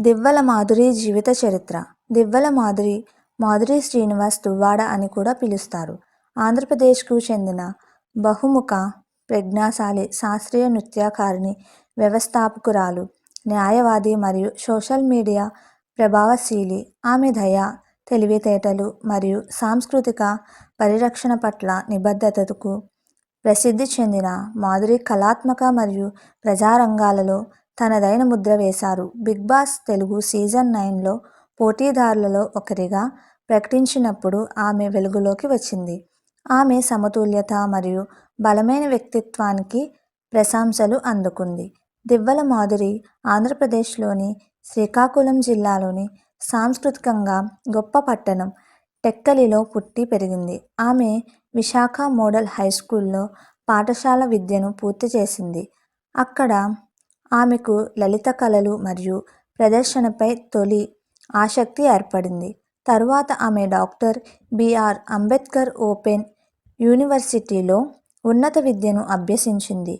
దివ్వెల మాధురి జీవిత చరిత్ర. దివ్వెల మాధురి, మాధురి శ్రీనివాస్ దువ్వాడ అని కూడా పిలుస్తారు. ఆంధ్రప్రదేశ్కు చెందిన బహుముఖ ప్రజ్ఞాశాలి శాస్త్రీయ నృత్యకారిణి, వ్యవస్థాపకురాలు, న్యాయవాది మరియు సోషల్ మీడియా ప్రభావశీలి. ఆమె దయ, తెలివితేటలు మరియు సాంస్కృతిక పరిరక్షణ పట్ల నిబద్ధతకు ప్రసిద్ధి చెందిన మాధురి కళాత్మక మరియు ప్రజారంగాలలో తనదైన ముద్ర వేశారు. బిగ్ బాస్ తెలుగు సీజన్ 9లో పోటీదారులలో ఒకరిగా ప్రకటించినప్పుడు ఆమె వెలుగులోకి వచ్చింది. ఆమె సమతుల్యత మరియు బలమైన వ్యక్తిత్వానికి ప్రశంసలు అందుకుంది. దివ్వెల మాధురి ఆంధ్రప్రదేశ్లోని శ్రీకాకుళం జిల్లాలోని సాంస్కృతికంగా గొప్ప పట్టణం టెక్కలిలో పుట్టి పెరిగింది. ఆమె విశాఖ మోడల్ హైస్కూల్లో పాఠశాల విద్యను పూర్తి చేసింది. అక్కడ ఆమెకు లలిత కళలు మరియు ప్రదర్శనపై తొలి ఆసక్తి ఏర్పడింది. తరువాత ఆమె డాక్టర్ బిఆర్ అంబేద్కర్ ఓపెన్ యూనివర్సిటీలో ఉన్నత విద్యను అభ్యసించింది.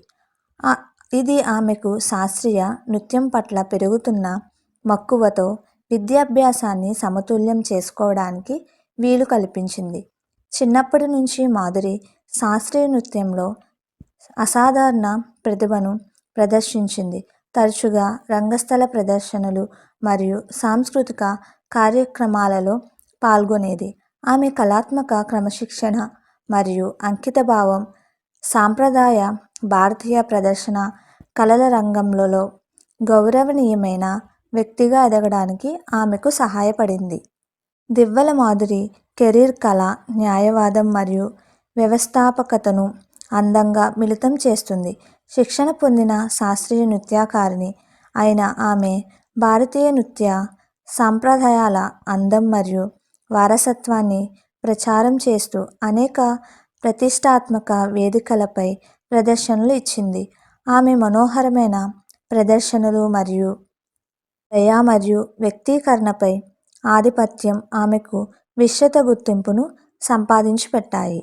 ఇది ఆమెకు శాస్త్రీయ నృత్యం పట్ల పెరుగుతున్న మక్కువతో విద్యాభ్యాసాన్ని సమతుల్యం చేసుకోవడానికి వీలు కల్పించింది. చిన్నప్పటి నుంచి మాధురి శాస్త్రీయ నృత్యంలో అసాధారణ ప్రతిభను ప్రదర్శించింది. తరచుగా రంగస్థల ప్రదర్శనలు మరియు సాంస్కృతిక కార్యక్రమాలలో పాల్గొనేది. ఆమె కళాత్మక క్రమశిక్షణ మరియు అంకితభావం సాంప్రదాయ భారతీయ ప్రదర్శన కళల రంగంలో గౌరవనీయమైన వ్యక్తిగా ఎదగడానికి ఆమెకు సహాయపడింది. దివ్వెల మాధురి కెరీర్ కళ, న్యాయవాదం మరియు వ్యవస్థాపకతను అందంగా మిళితం చేస్తుంది. శిక్షణ పొందిన శాస్త్రీయ నృత్యకారిణి అయిన ఆమె భారతీయ నృత్య సాంప్రదాయాల అందం మరియు వారసత్వాన్ని ప్రచారం చేస్తూ అనేక ప్రతిష్టాత్మక వేదికలపై ప్రదర్శనలు ఇచ్చింది. ఆమె మనోహరమైన ప్రదర్శనలు మరియు దయ మరియు వ్యక్తీకరణపై ఆధిపత్యం ఆమెకు విస్తృత గుర్తింపును సంపాదించి పెట్టాయి.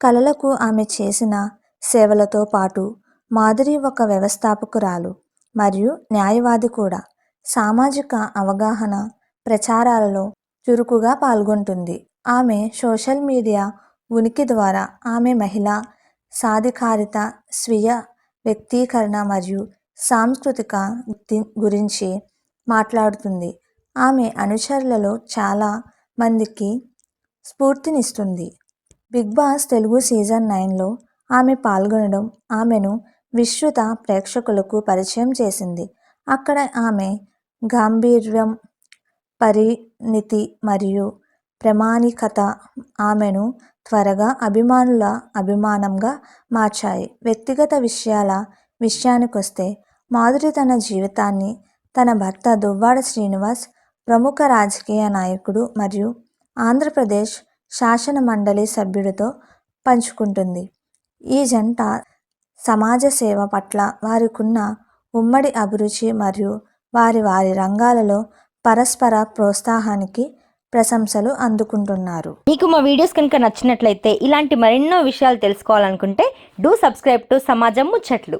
కళలకు ఆమె చేసిన సేవలతో పాటు మాధురి ఒక వ్యవస్థాపకురాలు మరియు న్యాయవాది కూడా. సామాజిక అవగాహన ప్రచారాలలో చురుకుగా పాల్గొంటుంది. ఆమె సోషల్ మీడియా ఉనికి ద్వారా ఆమె మహిళా సాధికారిత, స్వీయ వ్యక్తీకరణ మరియు సాంస్కృతిక గురించి మాట్లాడుతుంది. ఆమె అనుచరులలో చాలా మందికి స్ఫూర్తినిస్తుంది. బిగ్ బాస్ తెలుగు సీజన్ 9లో ఆమె పాల్గొనడం ఆమెను విస్తృత ప్రేక్షకులకు పరిచయం చేసింది. అక్కడ ఆమె గాంభీర్యం, పరిణితి మరియు ప్రామాణికత ఆమెను త్వరగా అభిమానుల అభిమానంగా మార్చాయి. వ్యక్తిగత విషయాల విషయానికొస్తే మాధురి తన జీవితాన్ని తన భర్త దువ్వాడ శ్రీనివాస్, ప్రముఖ రాజకీయ నాయకుడు మరియు ఆంధ్రప్రదేశ్ శాసన మండలి సభ్యుడితో పంచుకుంటుంది. ఈ జంట సమాజ సేవ పట్ల వారికున్న ఉమ్మడి అభిరుచి మరియు వారి రంగాలలో పరస్పర ప్రోత్సాహానికి ప్రశంసలు అందుకుంటున్నారు. మీకు మా వీడియోస్ కనుక నచ్చినట్లయితే ఇలాంటి మరెన్నో విషయాలు తెలుసుకోవాలనుకుంటే డూ సబ్స్క్రైబ్ టు సమాజం ముచ్చట్లు.